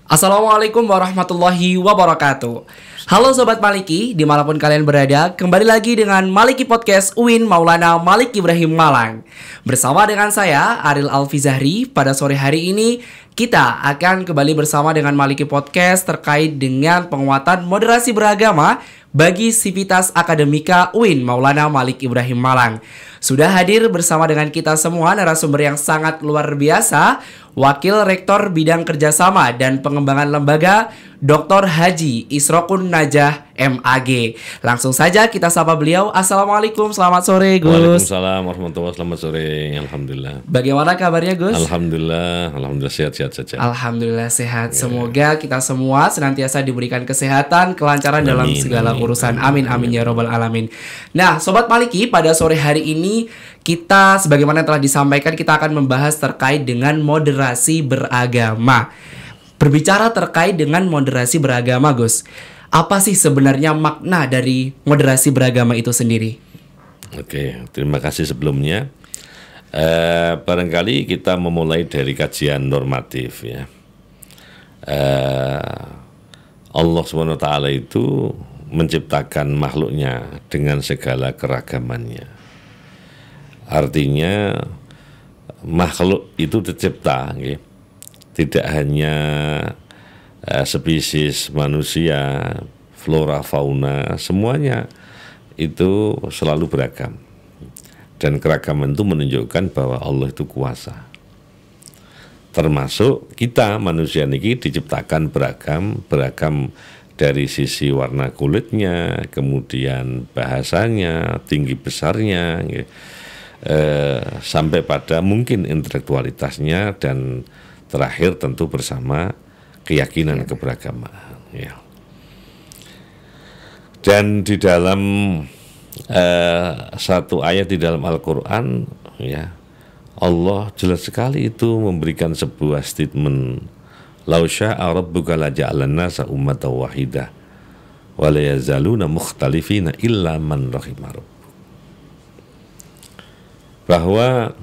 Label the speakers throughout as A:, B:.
A: Assalamualaikum warahmatullahi wabarakatuh. Halo Sobat Maliki, dimanapun kalian berada, kembali lagi dengan Maliki Podcast UIN Maulana Malik Ibrahim Malang. Bersama dengan saya, Aril Alfizahri, pada sore hari ini kita akan kembali bersama dengan Maliki Podcast terkait dengan penguatan moderasi beragama bagi Sivitas Akademika UIN Maulana Malik Ibrahim Malang. Sudah hadir bersama dengan kita semua narasumber yang sangat luar biasa, Wakil Rektor Bidang Kerjasama dan Pengembangan Lembaga, Dr. Haji Isrokun Najah MAG. Langsung saja kita sapa beliau. Assalamualaikum, selamat sore Gus.
B: Waalaikumsalam warahmatullahi wabarakatuh. Selamat sore. Alhamdulillah.
A: Bagaimana kabarnya Gus?
B: Alhamdulillah sehat-sehat saja.
A: Alhamdulillah sehat. Semoga kita semua senantiasa diberikan kesehatan, kelancaran dalam segala urusan. Amin ya robbal alamin. Nah, Sobat Maliki, pada sore hari ini kita sebagaimana telah disampaikan, kita akan membahas terkait dengan moderasi beragama. Berbicara terkait dengan moderasi beragama, Gus, apa sih sebenarnya makna dari moderasi beragama itu sendiri?
B: Oke, terima kasih sebelumnya. Barangkali kita memulai dari kajian normatif ya. Allah SWT itu menciptakan makhluknya dengan segala keragamannya. Artinya makhluk itu tercipta, okay? Tidak hanya spesies manusia, flora, fauna, semuanya itu selalu beragam. Dan keragaman itu menunjukkan bahwa Allah itu kuasa. Termasuk kita manusia ini diciptakan beragam dari sisi warna kulitnya, kemudian bahasanya, tinggi besarnya, okay? Sampai pada mungkin intelektualitasnya, dan terakhir tentu bersama keyakinan keberagamaan ya. Dan di dalam satu ayat di dalam Al-Quran ya, Allah jelas sekali itu memberikan sebuah statement, "Lau sya'a rabbuka laja'alan nasa ummatan wahidah wa la yazaluna mukhtalifina illa man rahima rabbuk." Bahwa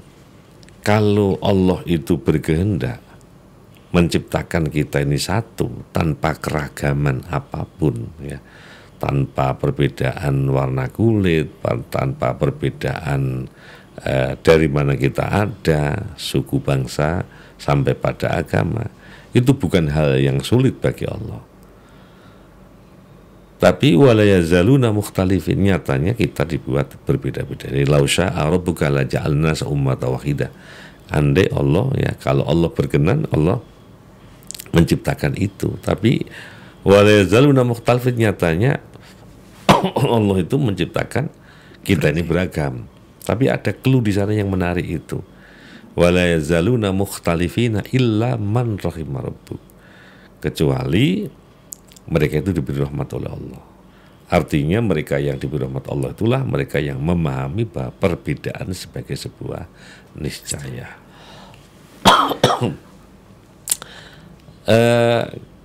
B: kalau Allah itu berkehendak menciptakan kita ini satu tanpa keragaman apapun ya, tanpa perbedaan warna kulit, tanpa perbedaan dari mana kita ada, suku bangsa sampai pada agama, itu bukan hal yang sulit bagi Allah. Tapi wala yazaluna mukhtalifin, nyatanya kita dibuat berbeda-beda. Jadi lau sya'a rabbuka laja'alna ummatan wahidah. Andai Allah ya, kalau Allah berkenan, Allah menciptakan itu. Tapi wala yazaluna mukhtalifin, nyatanya Allah itu menciptakan kita ini beragam. Tapi ada clue di sana yang menarik itu. Wala yazaluna mukhtalifina illa man rahima rabbuk. Kecuali mereka itu diberi rahmat oleh Allah. Artinya mereka yang diberi rahmat Allah itulah mereka yang memahami bahwa perbedaan sebagai sebuah niscaya.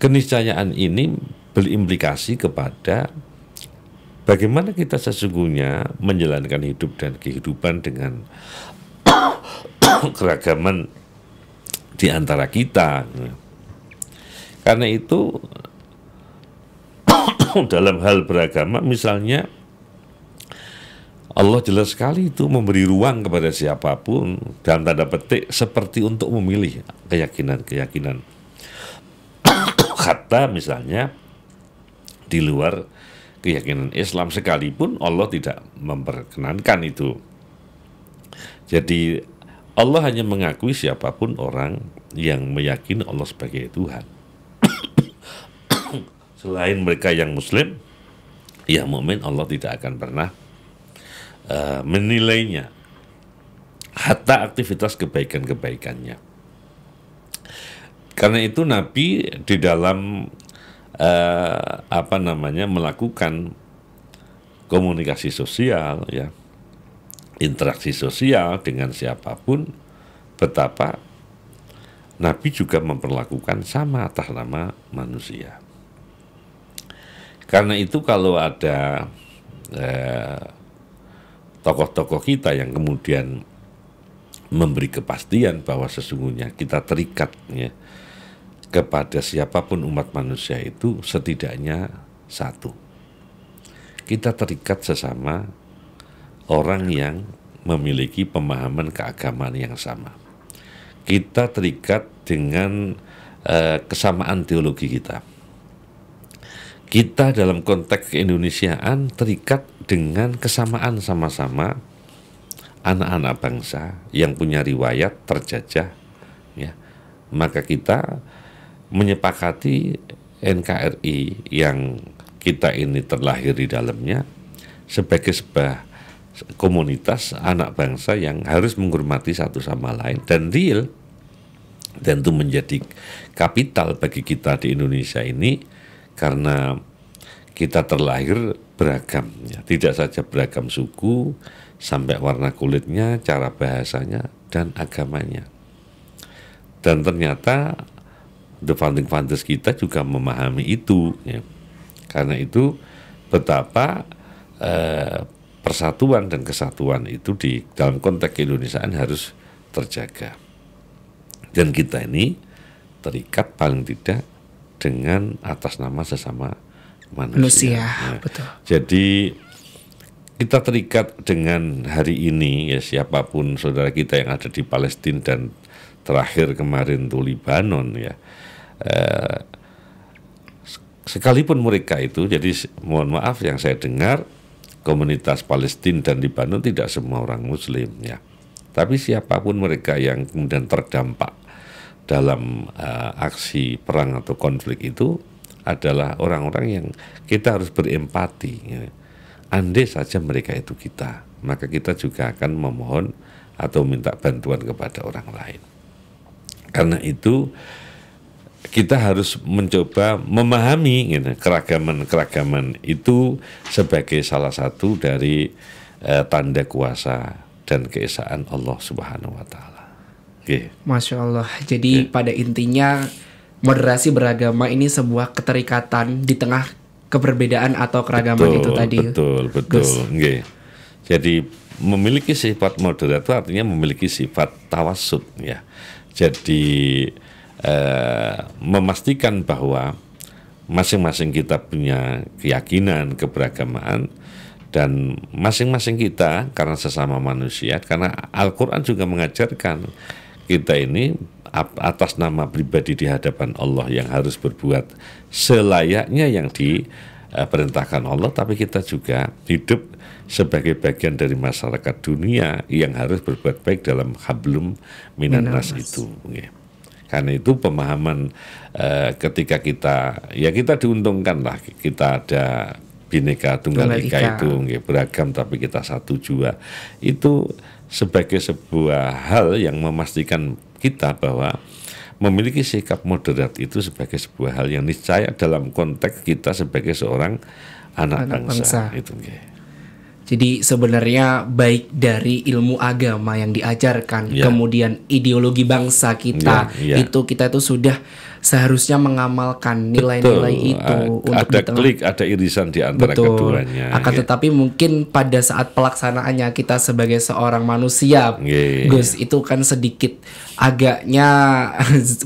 B: Keniscayaan ini berimplikasi kepada bagaimana kita sesungguhnya menjalankan hidup dan kehidupan dengan keragaman di antara kita. Karena itu dalam hal beragama misalnya Allah jelas sekali itu memberi ruang kepada siapapun dalam tanda petik seperti untuk memilih keyakinan-keyakinan. Kata misalnya di luar keyakinan Islam sekalipun Allah tidak memperkenankan itu. Jadi Allah hanya mengakui siapapun orang yang meyakini Allah sebagai Tuhan. Selain mereka yang Muslim, yang mukmin, Allah tidak akan pernah menilainya, hatta aktivitas kebaikan-kebaikannya. Karena itu Nabi di dalam melakukan komunikasi sosial, ya, interaksi sosial dengan siapapun, betapa Nabi juga memperlakukan sama atas nama manusia. Karena itu kalau ada tokoh-tokoh kita yang kemudian memberi kepastian bahwa sesungguhnya kita terikat ya, kepada siapapun umat manusia itu setidaknya satu. Kita terikat sesama orang yang memiliki pemahaman keagamaan yang sama. Kita terikat dengan kesamaan teologi kita. Kita dalam konteks keindonesiaan terikat dengan kesamaan sama-sama anak-anak bangsa yang punya riwayat terjajah, ya. Maka kita menyepakati NKRI yang kita ini terlahir di dalamnya sebagai sebuah komunitas anak bangsa yang harus menghormati satu sama lain dan real, dan itu menjadi kapital bagi kita di Indonesia ini karena kita terlahir beragam, ya. Tidak saja beragam suku sampai warna kulitnya, cara bahasanya dan agamanya. Dan ternyata the founding fathers kita juga memahami itu, ya. Karena itu betapa persatuan dan kesatuan itu di dalam konteks keindonesiaan harus terjaga. Dan kita ini terikat paling tidak dengan atas nama sesama manusia.
A: Ya. Betul.
B: Jadi kita terikat dengan hari ini, ya, siapapun saudara kita yang ada di Palestina dan terakhir kemarin tuh Libanon, ya. Sekalipun mereka itu, jadi mohon maaf yang saya dengar, komunitas Palestina dan Libanon tidak semua orang Muslim, ya. Tapi siapapun mereka yang kemudian terdampak dalam aksi perang atau konflik itu adalah orang-orang yang kita harus berempati, ya. Andai saja mereka itu kita, maka kita juga akan memohon atau minta bantuan kepada orang lain. Karena itu kita harus mencoba memahami, gitu, keragaman itu sebagai salah satu dari tanda kuasa dan keesaan Allah Subhanahu wa Ta'ala. Okay.
A: Masya Allah. Jadi pada intinya moderasi beragama ini sebuah keterikatan di tengah keperbedaan atau keragaman itu tadi.
B: Betul. Okay. Jadi memiliki sifat moderat itu artinya memiliki sifat tawassut, ya. Jadi memastikan bahwa masing-masing kita punya keyakinan, keberagamaan, dan masing-masing kita karena sesama manusia, karena Al-Quran juga mengajarkan kita ini atas nama pribadi di hadapan Allah yang harus berbuat selayaknya yang diperintahkan Allah, tapi kita juga hidup sebagai bagian dari masyarakat dunia yang harus berbuat baik dalam hablum minan nas itu. Karena itu pemahaman ketika kita diuntungkan lah, kita ada Bhinneka Tunggal Ika itu, beragam tapi kita satu jua, itu sebagai sebuah hal yang memastikan kita bahwa memiliki sikap moderat itu sebagai sebuah hal yang niscaya dalam konteks kita sebagai seorang anak bangsa. Itu.
A: Jadi sebenarnya baik dari ilmu agama yang diajarkan, kemudian ideologi bangsa kita, itu kita itu sudah seharusnya mengamalkan nilai-nilai itu.
B: Ada klik, ada irisan di antara keduanya.
A: Akan tetapi mungkin pada saat pelaksanaannya kita sebagai seorang manusia, Gus, itu kan sedikit agaknya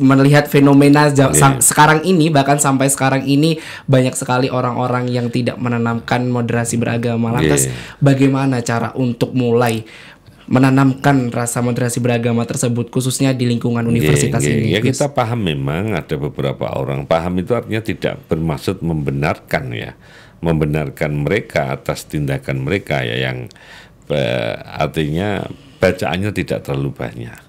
A: melihat fenomena sekarang ini, bahkan sampai sekarang ini banyak sekali orang-orang yang tidak menanamkan moderasi beragama. Lantas bagaimana cara untuk mulai menanamkan rasa moderasi beragama tersebut khususnya di lingkungan universitas ini?
B: Ya, kita paham, memang ada beberapa orang paham itu artinya tidak bermaksud membenarkan, ya, membenarkan mereka atas tindakan mereka, ya, yang artinya bacaannya tidak terlalu banyak.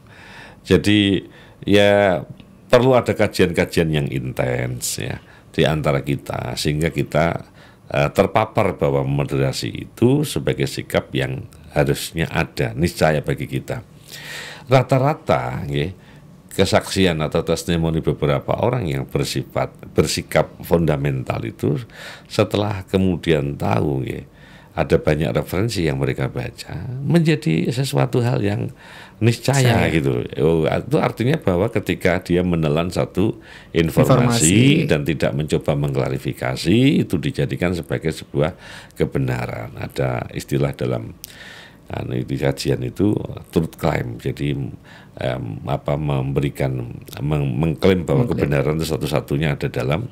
B: Jadi ya perlu ada kajian-kajian yang intens, ya, di antara kita sehingga kita terpapar bahwa moderasi itu sebagai sikap yang harusnya ada, niscaya bagi kita. Rata-rata, kesaksian atau testimoni beberapa orang yang bersikap fundamental itu setelah kemudian tahu, ada banyak referensi yang mereka baca menjadi sesuatu hal yang niscaya gitu. Itu artinya bahwa ketika dia menelan satu informasi dan tidak mencoba mengklarifikasi, itu dijadikan sebagai sebuah kebenaran. Ada istilah dalam di kajian itu truth claim, jadi mengklaim bahwa kebenaran itu satu-satunya ada dalam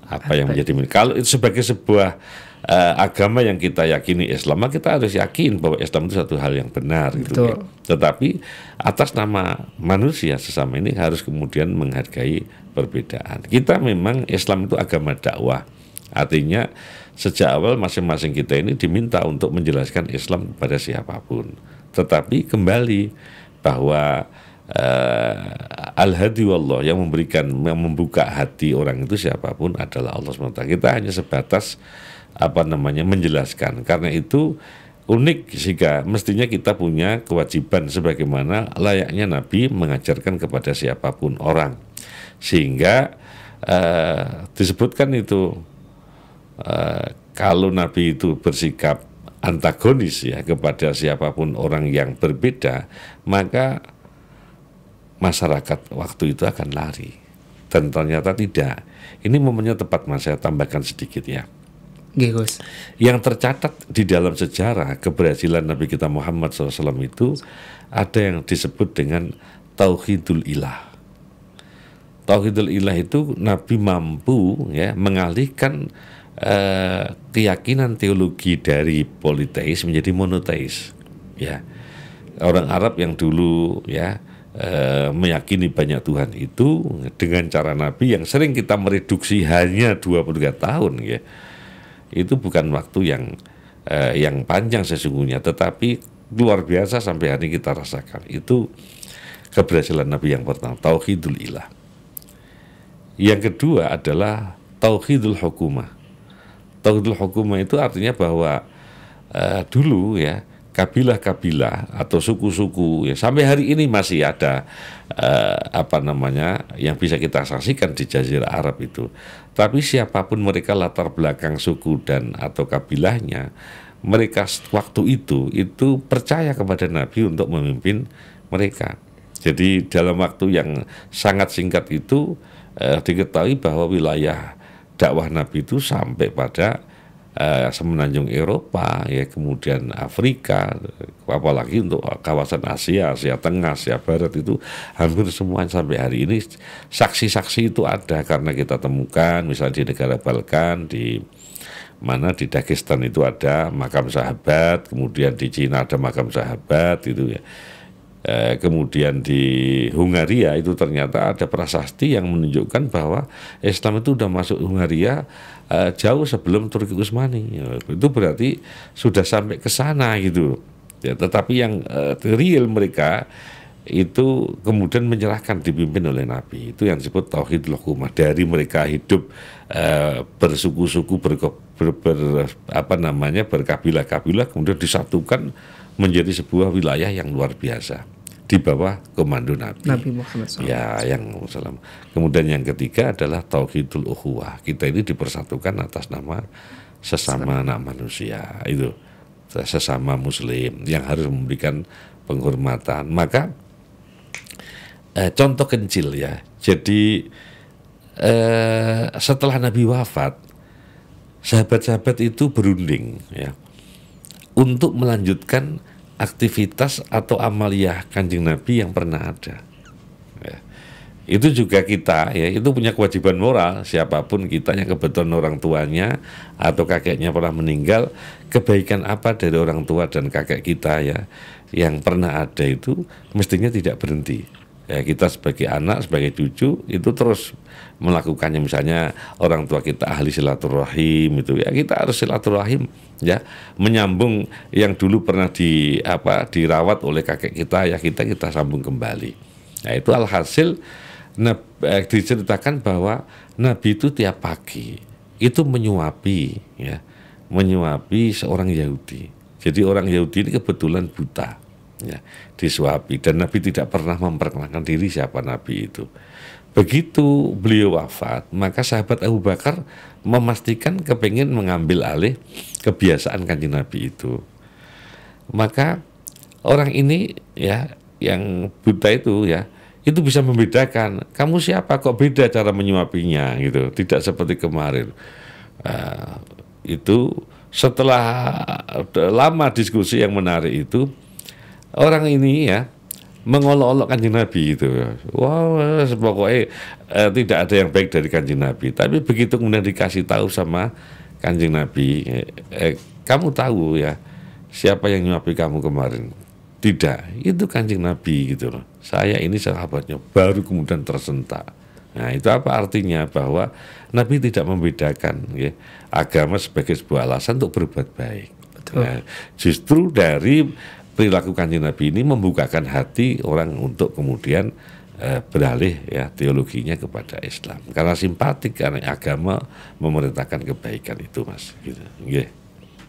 B: apa yang menjadi milik. Kalau itu sebagai sebuah agama yang kita yakini Islam, maka kita harus yakin bahwa Islam itu satu hal yang benar gitu ya. Tetapi atas nama manusia sesama ini harus kemudian menghargai perbedaan. Kita memang Islam itu agama dakwah, artinya sejak awal masing-masing kita ini diminta untuk menjelaskan Islam kepada siapapun. Tetapi kembali bahwa Al-Hadi wallah, yang membuka hati orang itu siapapun adalah Allah SWT. Kita hanya sebatas menjelaskan. Karena itu unik, sehingga mestinya kita punya kewajiban sebagaimana layaknya Nabi mengajarkan kepada siapapun orang. Sehingga disebutkan itu kalau Nabi itu bersikap antagonis ya kepada siapapun orang yang berbeda, maka masyarakat waktu itu akan lari. Dan ternyata tidak. Ini momennya tepat, Mas, saya tambahkan sedikit ya.
A: Gus.
B: Yang tercatat di dalam sejarah keberhasilan Nabi kita Muhammad SAW itu ada yang disebut dengan Tauhidul Ilah. Tauhidul Ilah itu Nabi mampu ya mengalihkan keyakinan teologi dari politeis menjadi monoteis. Ya, orang Arab yang dulu ya meyakini banyak Tuhan itu dengan cara Nabi yang sering kita mereduksi hanya 23 tahun ya. Itu bukan waktu yang panjang sesungguhnya, tetapi luar biasa sampai hari ini kita rasakan. Itu keberhasilan Nabi yang pertama, Tauhidul Ilah. Yang kedua adalah Tauhidul Hukumah. Tauhidul Hukumah itu artinya bahwa dulu ya kabilah-kabilah atau suku-suku ya, sampai hari ini masih ada yang bisa kita saksikan di Jazirah Arab itu. Tapi siapapun mereka latar belakang suku dan atau kabilahnya, mereka waktu itu percaya kepada Nabi untuk memimpin mereka. Jadi dalam waktu yang sangat singkat itu diketahui bahwa wilayah dakwah Nabi itu sampai pada semenanjung Eropa ya, kemudian Afrika, apalagi untuk kawasan Asia Tengah, Asia Barat itu hampir semua sampai hari ini saksi-saksi itu ada, karena kita temukan misalnya di negara Balkan, di Dagestan itu ada makam sahabat, kemudian di Cina ada makam sahabat itu ya. Kemudian di Hungaria itu ternyata ada prasasti yang menunjukkan bahwa Islam itu sudah masuk Hungaria jauh sebelum Turki Utsmani. Itu berarti sudah sampai ke sana gitu. Ya, tetapi yang real mereka itu kemudian menyerahkan, dipimpin oleh Nabi. Itu yang disebut Tauhidul Hukumah. Dari mereka hidup bersuku-suku, berkabilah-kabilah, kemudian disatukan menjadi sebuah wilayah yang luar biasa di bawah komando Nabi
A: Muhammad SAW.
B: Ya, yang Salam. Kemudian yang ketiga adalah Tauhidul Ukhuwah. Kita ini dipersatukan atas nama sesama anak manusia, itu sesama Muslim yang harus memberikan penghormatan. Maka contoh kecil ya. Jadi setelah Nabi wafat, sahabat-sahabat itu berunding ya untuk melanjutkan aktivitas atau amaliyah Kanjeng Nabi yang pernah ada. Ya. Itu juga kita ya, itu punya kewajiban moral, siapapun kita yang kebetulan orang tuanya atau kakeknya pernah meninggal, kebaikan apa dari orang tua dan kakek kita ya yang pernah ada itu mestinya tidak berhenti. Ya, kita sebagai anak, sebagai cucu itu terus melakukannya. Misalnya orang tua kita ahli silaturahim itu ya, kita harus silaturahim ya, menyambung yang dulu pernah dirawat oleh kakek kita ya, kita sambung kembali. Nah, itu alhasil diceritakan bahwa Nabi itu tiap pagi itu menyuapi seorang Yahudi. Jadi orang Yahudi ini kebetulan buta ya, disuapi, dan Nabi tidak pernah memperkenalkan diri siapa Nabi itu. Begitu beliau wafat, maka sahabat Abu Bakar memastikan kepingin mengambil alih kebiasaan Kanjeng Nabi itu. Maka orang ini ya yang buta itu ya, itu bisa membedakan, kamu siapa kok beda cara menyuapinya gitu, tidak seperti kemarin. Itu setelah lama diskusi yang menarik itu, orang ini ya mengolok-olok Kanjeng Nabi itu. Wah, pokoknya tidak ada yang baik dari Kanjeng Nabi. Tapi begitu kemudian dikasih tahu sama Kanjeng Nabi, kamu tahu ya siapa yang nyuapi kamu kemarin? Tidak, itu Kanjeng Nabi gitu loh. Saya ini sahabatnya, baru kemudian tersentak. Nah, itu apa artinya? Bahwa Nabi tidak membedakan ya, agama sebagai sebuah alasan untuk berbuat baik. Ya, justru dari perilaku Kanjeng Nabi ini membukakan hati orang untuk kemudian beralih ya teologinya kepada Islam. Karena simpatik, karena agama memerintahkan kebaikan itu, Mas. Gitu. Yeah.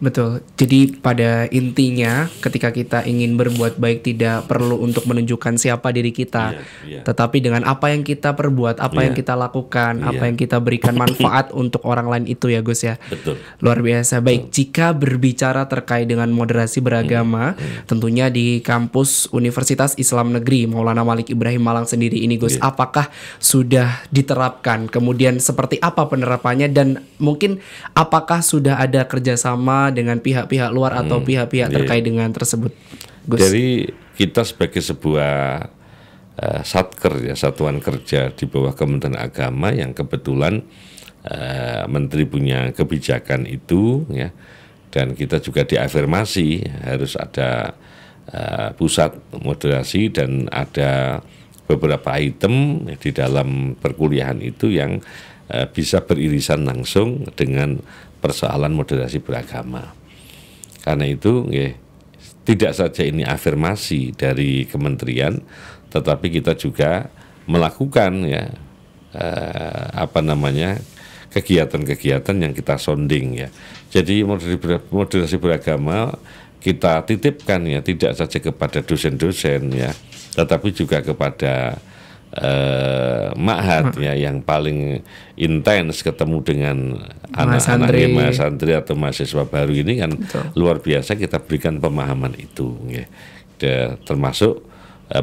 A: Betul. Jadi pada intinya ketika kita ingin berbuat baik tidak perlu untuk menunjukkan siapa diri kita, tetapi dengan apa yang kita perbuat, apa yang kita lakukan, apa yang kita berikan manfaat untuk orang lain itu ya Gus ya.
B: Betul.
A: Luar biasa. Baik, jika berbicara terkait dengan moderasi beragama, tentunya di kampus Universitas Islam Negeri Maulana Malik Ibrahim Malang sendiri ini Gus, apakah sudah diterapkan? Kemudian seperti apa penerapannya dan mungkin apakah sudah ada kerjasama dengan pihak-pihak luar atau pihak-pihak terkait dengan tersebut, Gus?
B: Jadi kita sebagai sebuah satker ya, satuan kerja di bawah Kementerian Agama yang kebetulan menteri punya kebijakan itu ya, dan kita juga diafirmasi harus ada pusat moderasi dan ada beberapa item di dalam perkuliahan itu yang bisa beririsan langsung dengan persoalan moderasi beragama. Karena itu tidak saja ini afirmasi dari kementerian, tetapi kita juga melakukan ya kegiatan-kegiatan yang kita sounding ya. Jadi moderasi beragama kita titipkan ya tidak saja kepada dosen-dosen ya, tetapi juga kepada ma'had ya yang paling intens ketemu dengan anak-anak santri atau mahasiswa baru ini kan. Luar biasa kita berikan pemahaman itu ya. Termasuk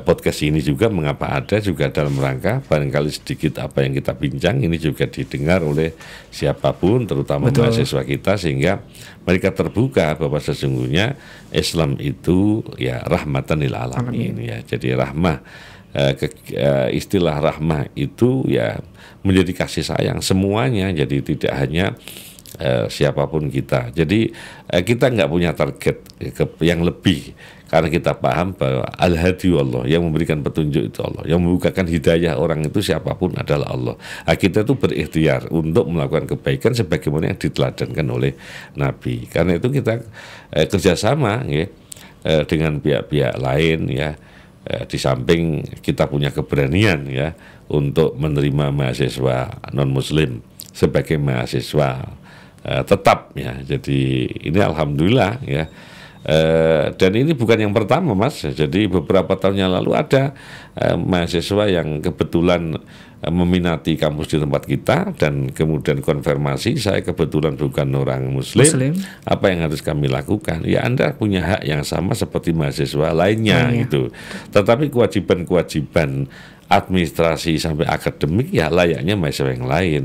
B: podcast ini juga mengapa ada juga dalam rangka barangkali sedikit apa yang kita bincang ini juga didengar oleh siapapun terutama mahasiswa kita sehingga mereka terbuka bahwa sesungguhnya Islam itu ya rahmatan lil alamin ya. Jadi rahmah istilah rahmah itu ya menjadi kasih sayang semuanya, jadi tidak hanya siapapun kita. Jadi kita nggak punya target yang lebih karena kita paham bahwa al-hadi Allah, yang memberikan petunjuk itu Allah, yang membukakan hidayah orang itu siapapun adalah Allah. Nah, kita itu berikhtiar untuk melakukan kebaikan sebagaimana yang diteladankan oleh Nabi. Karena itu kita kerjasama ya, dengan pihak-pihak lain ya. Di samping kita punya keberanian ya untuk menerima mahasiswa non muslim sebagai mahasiswa tetap ya. Jadi ini alhamdulillah ya. Dan ini bukan yang pertama Mas. Jadi beberapa tahun yang lalu ada mahasiswa yang kebetulan meminati kampus di tempat kita dan kemudian konfirmasi, saya kebetulan bukan orang muslim. Apa yang harus kami lakukan? Ya Anda punya hak yang sama seperti mahasiswa lainnya gitu. Tetapi kewajiban-kewajiban administrasi sampai akademik ya layaknya mahasiswa yang lain.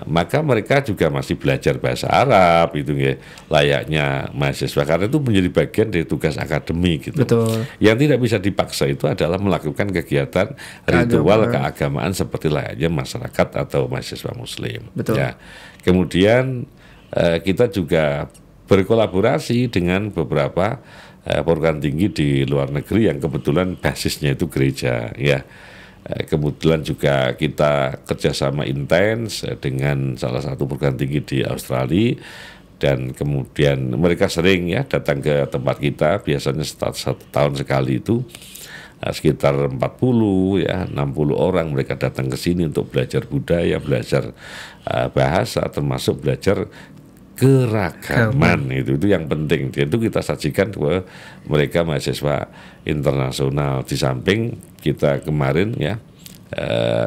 B: Maka mereka juga masih belajar bahasa Arab itu ya, layaknya mahasiswa karena itu menjadi bagian dari tugas akademik gitu.
A: Betul.
B: Yang tidak bisa dipaksa itu adalah melakukan kegiatan ritual keagamaan seperti layaknya masyarakat atau mahasiswa muslim.
A: Betul.
B: Ya. Kemudian kita juga berkolaborasi dengan beberapa perguruan tinggi di luar negeri yang kebetulan basisnya itu gereja ya. Kemudian juga kita kerjasama intens dengan salah satu perguruan tinggi di Australia dan kemudian mereka sering ya datang ke tempat kita biasanya satu tahun sekali itu sekitar 40 ya 60 orang mereka datang ke sini untuk belajar budaya, belajar bahasa termasuk belajar keragaman itu yang penting. Itu kita sajikan ke mereka mahasiswa internasional. Di samping kita kemarin ya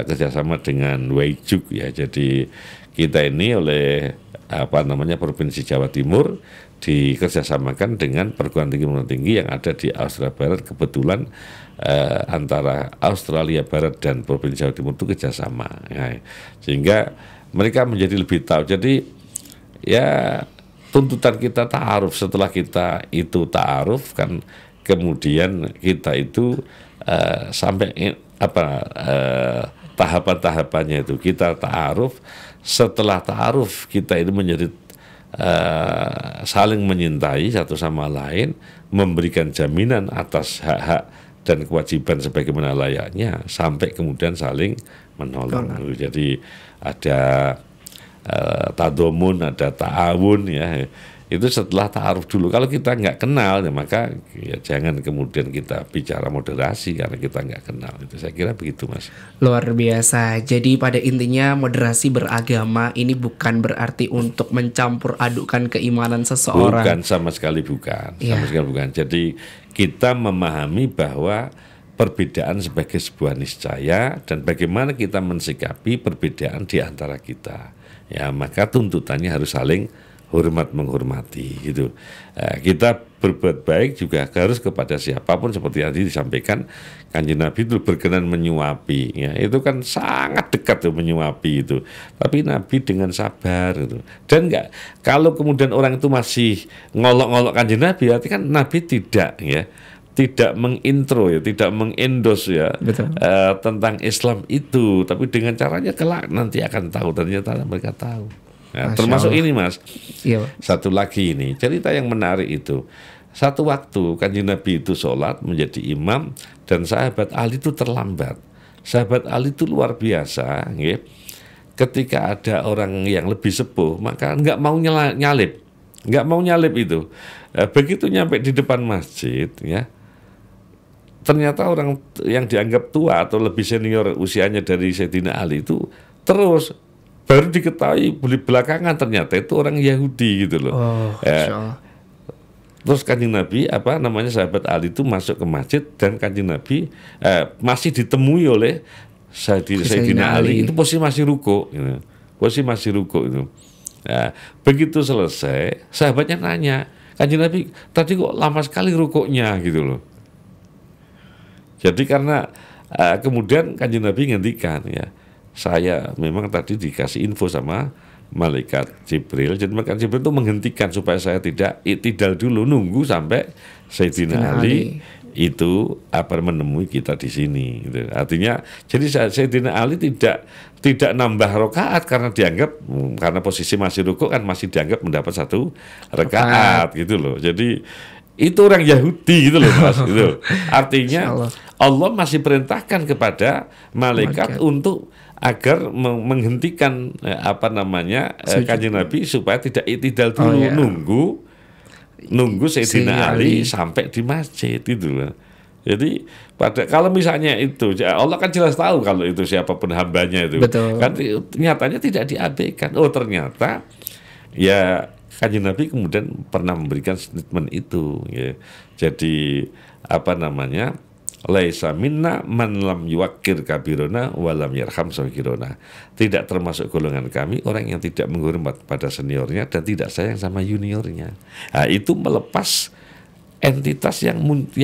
B: kerjasama dengan Weijuk ya. Jadi kita ini oleh Provinsi Jawa Timur dikerjasamakan dengan perguruan tinggi yang ada di Australia Barat. Kebetulan antara Australia Barat dan Provinsi Jawa Timur itu kerjasama ya. Sehingga mereka menjadi lebih tahu. Jadi ya tuntutan kita ta'aruf. Setelah kita itu ta'aruf kan kemudian kita itu sampai tahapan-tahapannya itu kita ta'aruf. Setelah ta'aruf kita itu menjadi saling menyintai satu sama lain, memberikan jaminan atas hak-hak dan kewajiban sebagaimana layaknya, sampai kemudian saling menolong. Jadi ada tadomun, ada ta'awun ya. Itu setelah ta'aruf dulu. Kalau kita nggak kenal ya maka ya jangan kemudian kita bicara moderasi karena kita nggak kenal. Itu saya kira begitu, Mas.
A: Luar biasa. Jadi pada intinya moderasi beragama ini bukan berarti untuk mencampur adukan keimanan seseorang.
B: Bukan, sama sekali bukan. Sama sekali bukan. Jadi kita memahami bahwa perbedaan sebagai sebuah niscaya dan bagaimana kita mensikapi perbedaan di antara kita. Ya, maka tuntutannya harus saling hormat menghormati gitu. Kita berbuat baik juga harus kepada siapapun, seperti yang tadi disampaikan Kanjeng Nabi itu berkenan menyuapi ya. Itu kan sangat dekat tuh menyuapi itu. Tapi Nabi dengan sabar gitu. Dan enggak, kalau kemudian orang itu masih ngolok-ngolok Kanjeng Nabi, berarti kan Nabi tidak mengintro ya, tidak mengendos ya tentang Islam itu, tapi dengan caranya kelak nanti akan tahu, ternyata mereka tahu. Nah, termasuk ini, Mas. Iya. Satu lagi ini cerita yang menarik itu. Satu waktu Kanjeng Nabi itu sholat menjadi imam dan sahabat Ali itu terlambat. Sahabat Ali itu luar biasa, ya. Ketika ada orang yang lebih sepuh maka nggak mau nyalip itu. Begitu nyampe di depan masjid, ya. Ternyata orang yang dianggap tua atau lebih senior usianya dari Sayyidina Ali itu terus baru diketahui belakangan ternyata itu orang Yahudi gitu loh. Terus Kanjeng Nabi sahabat Ali itu masuk ke masjid dan Kanjeng Nabi masih ditemui oleh Sayyidina Ali itu posisi masih ruku gitu. Nah, begitu selesai sahabatnya nanya, Kanjeng Nabi tadi kok lama sekali rukuknya gitu loh. Jadi karena kemudian Kanjeng Nabi ngendikan ya, saya memang tadi dikasih info sama malaikat Jibril, jadi malaikat Jibril itu menghentikan supaya saya tidak i'tidal dulu, nunggu sampai Sayyidina Ali itu menemui kita di sini. Gitu. Artinya, jadi Sayyidina Ali tidak nambah rakaat karena dianggap karena posisi masih rukuk kan masih dianggap mendapat satu rakaat gitu loh. Jadi itu orang Yahudi gitu loh, Mas. Gitu. Artinya Allah masih perintahkan kepada malaikat untuk agar menghentikan Kanjeng Nabi supaya tidak i'tidal dulu, nunggu Sayyidina Ali sampai di masjid itu loh. Jadi kalau misalnya itu Allah kan jelas tahu kalau itu siapapun hambanya itu. Betul. Kan nyatanya tidak diabaikan. Oh ternyata ya Kanjeng Nabi kemudian pernah memberikan statement itu ya. Jadi laisa minna man lam yuwaqqir kabirona wa lam yarham saghirona. Tidak termasuk golongan kami orang yang tidak menghormat pada seniornya dan tidak sayang sama juniornya. Nah, itu melepas entitas yang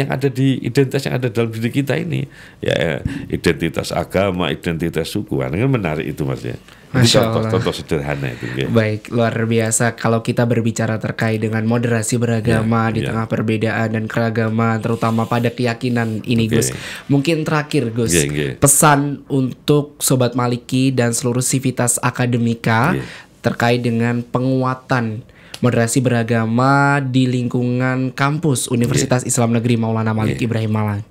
B: ada di identitas yang ada dalam diri kita ini ya, identitas agama, identitas suku. Ini menarik itu, Mas ya. Contoh sederhana itu ya.
A: Baik, luar biasa kalau kita berbicara terkait dengan moderasi beragama di tengah perbedaan dan keragaman, terutama pada keyakinan ini, Gus. Mungkin terakhir, Gus, pesan untuk Sobat Maliki dan seluruh sivitas akademika terkait dengan penguatan moderasi beragama di lingkungan kampus Universitas Islam Negeri Maulana Malik Ibrahim Malang.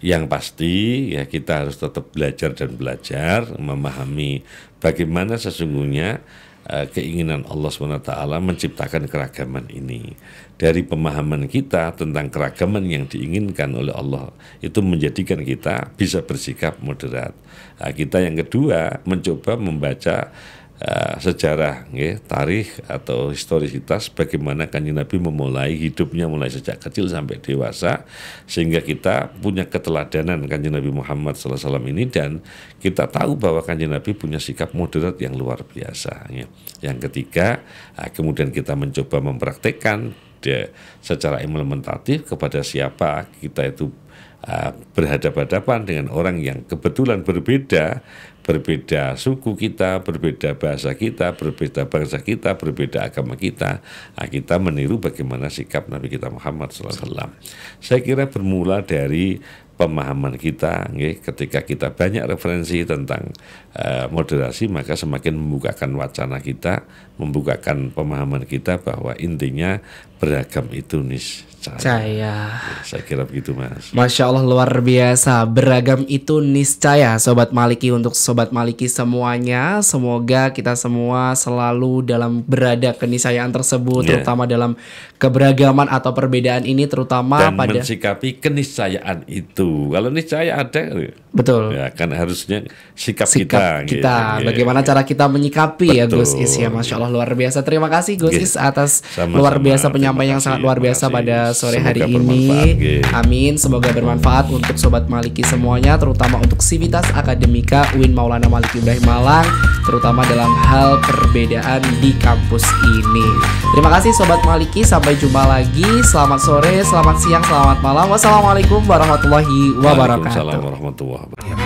B: Yang pasti ya kita harus tetap belajar dan belajar memahami bagaimana sesungguhnya keinginan Allah SWT menciptakan keragaman ini. Dari pemahaman kita tentang keragaman yang diinginkan oleh Allah itu menjadikan kita bisa bersikap moderat. Nah, kita yang kedua mencoba membaca sejarah, tarikh atau historisitas bagaimana Kanjeng Nabi memulai hidupnya mulai sejak kecil sampai dewasa, sehingga kita punya keteladanan Kanjeng Nabi Muhammad SAW ini dan kita tahu bahwa Kanjeng Nabi punya sikap moderat yang luar biasa. Yang ketiga, kemudian kita mencoba mempraktekkan secara implementatif kepada siapa kita itu berhadapan-hadapan dengan orang yang kebetulan berbeda berbeda suku kita, berbeda bahasa kita, berbeda bangsa kita, berbeda agama kita. Nah, kita meniru bagaimana sikap Nabi kita Muhammad SAW. Saya kira bermula dari pemahaman kita, ketika kita banyak referensi tentang moderasi, maka semakin membukakan wacana kita, membukakan pemahaman kita bahwa intinya beragam itu niscaya. Saya kira begitu, Mas.
A: Masya Allah, luar biasa. Beragam itu niscaya, Sobat Maliki. Untuk Sobat Maliki semuanya, semoga kita semua selalu dalam berada keniscayaan tersebut, terutama dalam keberagaman atau perbedaan ini, terutama
B: dan
A: pada
B: mensikapi keniscayaan itu. Kalau niscaya ada,
A: betul,
B: ya kan harusnya sikap kita.
A: Bagaimana cara kita menyikapi, ya Gus Is, ya. Masya Allah, luar biasa. Terima kasih Gus Is atas luar biasa penyampaian yang sangat luar biasa pada sore hari ini. Amin. Semoga bermanfaat untuk Sobat Maliki semuanya, terutama untuk Sivitas Akademika UIN Maulana Malik Ibrahim Malang, terutama dalam hal perbedaan di kampus ini. Terima kasih Sobat Maliki, sampai jumpa lagi. Selamat sore, selamat siang, selamat malam. Wassalamualaikum warahmatullahi wabarakatuh.
B: Waalaikumsalam warahmatullahi wabarakatuh.